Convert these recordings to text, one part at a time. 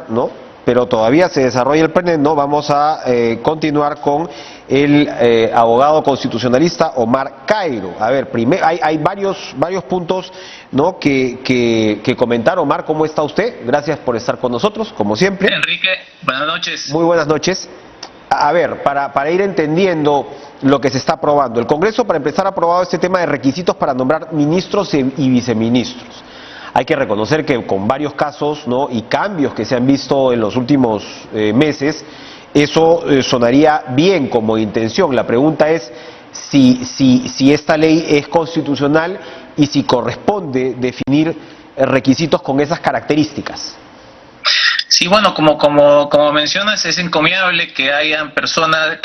¿no? Pero todavía se desarrolla el pleno. Vamos a continuar con el abogado constitucionalista Omar Cairo. A ver, hay varios puntos, ¿no?, que comentar. Omar, ¿cómo está usted? Gracias por estar con nosotros, como siempre. Enrique, buenas noches. Muy buenas noches. A ver, para ir entendiendo lo que se está aprobando. El Congreso, para empezar, ha aprobado este tema de requisitos para nombrar ministros y viceministros. Hay que reconocer que con varios casos, ¿no?, y cambios que se han visto en los últimos meses, eso sonaría bien como intención. La pregunta es si esta ley es constitucional y si corresponde definir requisitos con esas características. Sí, bueno, como mencionas, es encomiable que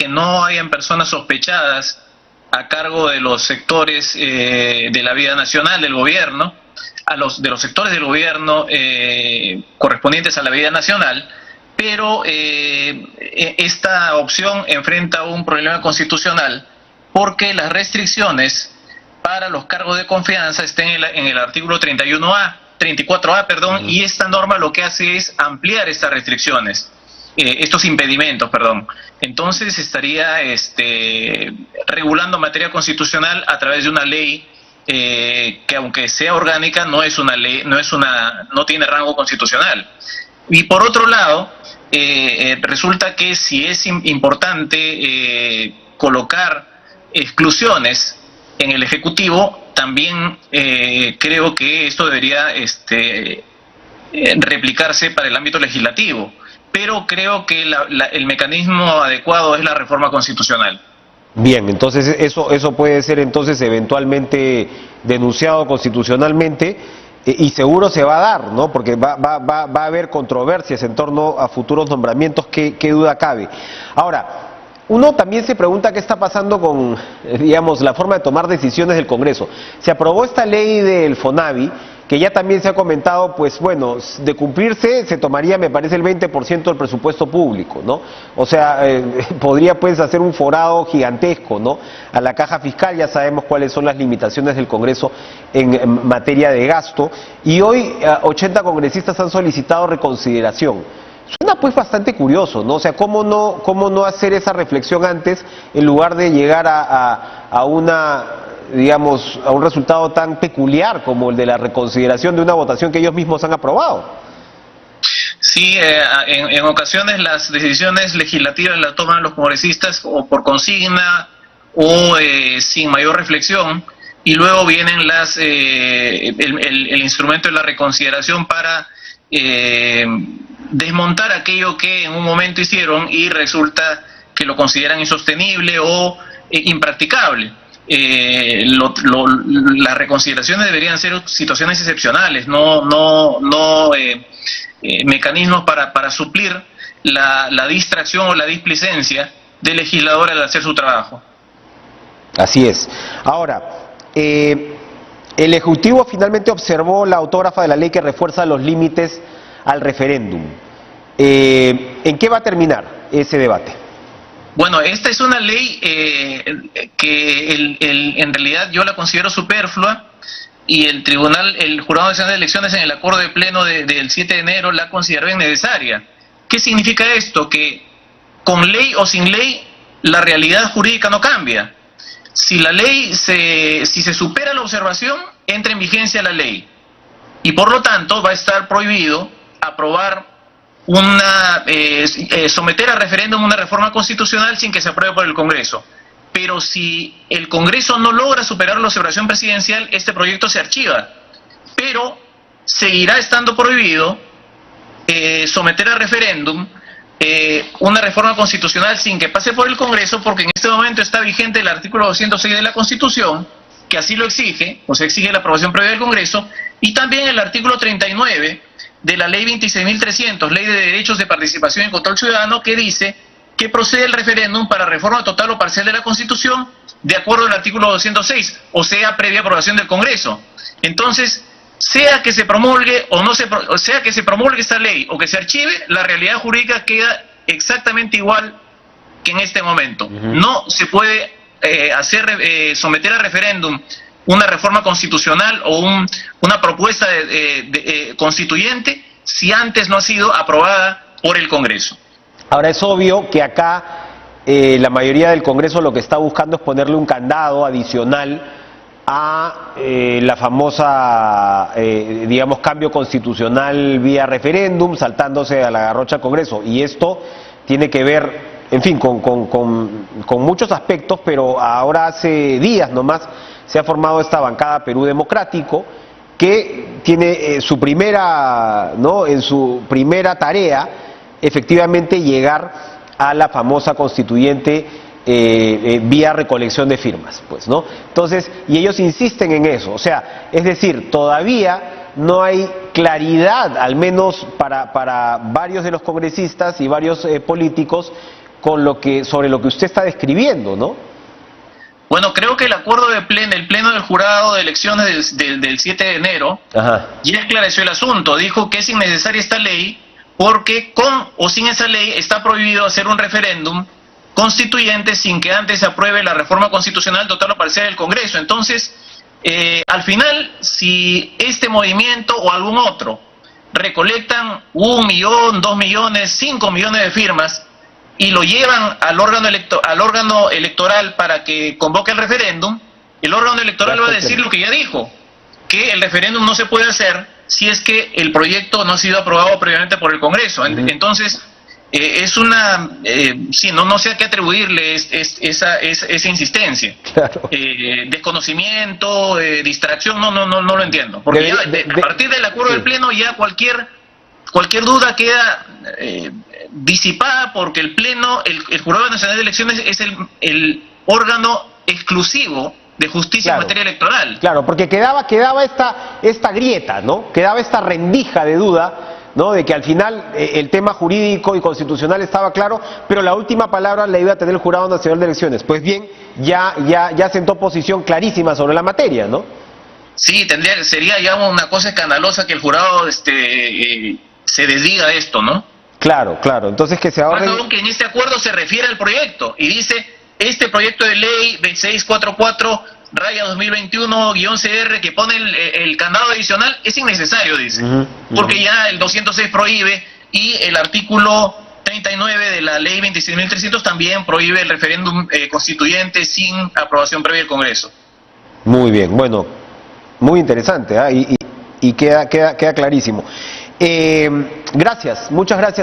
no hayan personas sospechadas a cargo de los sectores de la vida nacional, del gobierno, de los sectores del gobierno correspondientes a la vida nacional, pero esta opción enfrenta un problema constitucional porque las restricciones para los cargos de confianza están en el artículo 34A, perdón, y esta norma lo que hace es ampliar estas restricciones, estos impedimentos, perdón. Entonces estaría regulando materia constitucional a través de una ley que, aunque sea orgánica, no tiene rango constitucional. Y por otro lado, resulta que si es importante colocar exclusiones en el Ejecutivo, también creo que esto debería replicarse para el ámbito legislativo, pero creo que el mecanismo adecuado es la reforma constitucional. Bien, entonces eso puede ser entonces eventualmente denunciado constitucionalmente y seguro se va a dar, ¿no? Porque va a haber controversias en torno a futuros nombramientos, qué duda cabe. Ahora, uno también se pregunta qué está pasando con, digamos, la forma de tomar decisiones del Congreso. Se aprobó esta ley del FONAVI, que ya también se ha comentado, pues bueno, de cumplirse se tomaría, me parece, el 20% del presupuesto público, ¿no? O sea, podría pues hacer un forado gigantesco, ¿no?, a la caja fiscal. Ya sabemos cuáles son las limitaciones del Congreso en materia de gasto. Y hoy 80 congresistas han solicitado reconsideración. Suena pues bastante curioso, ¿no? O sea, ¿cómo no hacer esa reflexión antes en lugar de llegar a un resultado tan peculiar como el de la reconsideración de una votación que ellos mismos han aprobado? Sí, en ocasiones las decisiones legislativas las toman los congresistas o por consigna o sin mayor reflexión, y luego vienen el instrumento de la reconsideración para desmontar aquello que en un momento hicieron y resulta que lo consideran insostenible o impracticable. Las reconsideraciones deberían ser situaciones excepcionales, no mecanismos para suplir la distracción o la displicencia del legislador al hacer su trabajo. Así es. Ahora, el Ejecutivo finalmente observó la autógrafa de la ley que refuerza los límites al referéndum. ¿En qué va a terminar ese debate? Bueno, esta es una ley que en realidad yo la considero superflua, y el Jurado Nacional de Elecciones, en el acuerdo de pleno del 7 de enero la consideró innecesaria. ¿Qué significa esto? Que con ley o sin ley la realidad jurídica no cambia. Si se supera la observación, entra en vigencia la ley, y por lo tanto va a estar prohibido aprobar someter a referéndum una reforma constitucional sin que se apruebe por el Congreso. Pero si el Congreso no logra superar la observación presidencial, este proyecto se archiva, pero seguirá estando prohibido someter a referéndum una reforma constitucional sin que pase por el Congreso, porque en este momento está vigente el artículo 206 de la Constitución, que así lo exige, o sea, exige la aprobación previa del Congreso, y también el artículo 39 de la ley 26.300, Ley de Derechos de Participación y Control Ciudadano, que dice que procede el referéndum para reforma total o parcial de la Constitución de acuerdo al artículo 206, o sea, previa aprobación del Congreso. Entonces, sea que se promulgue sea que se promulgue esta ley o que se archive, la realidad jurídica queda exactamente igual que en este momento. No se puede someter a referéndum una reforma constitucional o una propuesta constituyente si antes no ha sido aprobada por el Congreso. Ahora, es obvio que acá la mayoría del Congreso lo que está buscando es ponerle un candado adicional a la famosa, digamos, cambio constitucional vía referéndum, saltándose a la garrocha al Congreso. Y esto tiene que ver, en fin, con muchos aspectos, pero ahora hace días nomás se ha formado esta bancada Perú Democrático, que tiene su primera, ¿no?, en su primera tarea, efectivamente llegar a la famosa constituyente vía recolección de firmas, pues, ¿no? Entonces, y ellos insisten en eso, o sea, es decir, todavía no hay claridad, al menos para varios de los congresistas y varios políticos, sobre lo que usted está describiendo, ¿no? Bueno, creo que el acuerdo del Pleno del Jurado de Elecciones del 7 de enero ya esclareció el asunto. Dijo que es innecesaria esta ley porque con o sin esa ley está prohibido hacer un referéndum constituyente sin que antes se apruebe la reforma constitucional total o parcial del Congreso. Entonces, al final, si este movimiento o algún otro recolectan 1 millón, 2 millones, 5 millones de firmas y lo llevan al órgano electoral para que convoque el referéndum, el órgano electoral va a decir lo que ya dijo, que el referéndum no se puede hacer si es que el proyecto no ha sido aprobado previamente por el Congreso. Entonces, es una... sí, no sé a qué atribuirle esa insistencia. Claro. Desconocimiento, distracción, no lo entiendo. Porque a partir del acuerdo del Pleno ya cualquier duda queda disipada, porque el Pleno, el Jurado Nacional de Elecciones es el órgano exclusivo de justicia en materia electoral. Claro, porque quedaba esta grieta, ¿no? Quedaba esta rendija de duda, ¿no?, de que al final el tema jurídico y constitucional estaba claro, pero la última palabra la iba a tener el Jurado Nacional de Elecciones. Pues bien, ya sentó posición clarísima sobre la materia, ¿no? Sí, sería ya una cosa escandalosa que el jurado se desdiga de esto, ¿no? Claro, entonces que se ahorre... Más aún que en este acuerdo se refiere al proyecto y dice: este proyecto de ley 2644/2021-CR que pone el candado adicional es innecesario, dice, porque ya el 206 prohíbe y el artículo 39 de la ley 26.300 también prohíbe el referéndum constituyente sin aprobación previa del Congreso. Muy bien, bueno, muy interesante, ¿eh? Y queda clarísimo. Gracias, muchas gracias.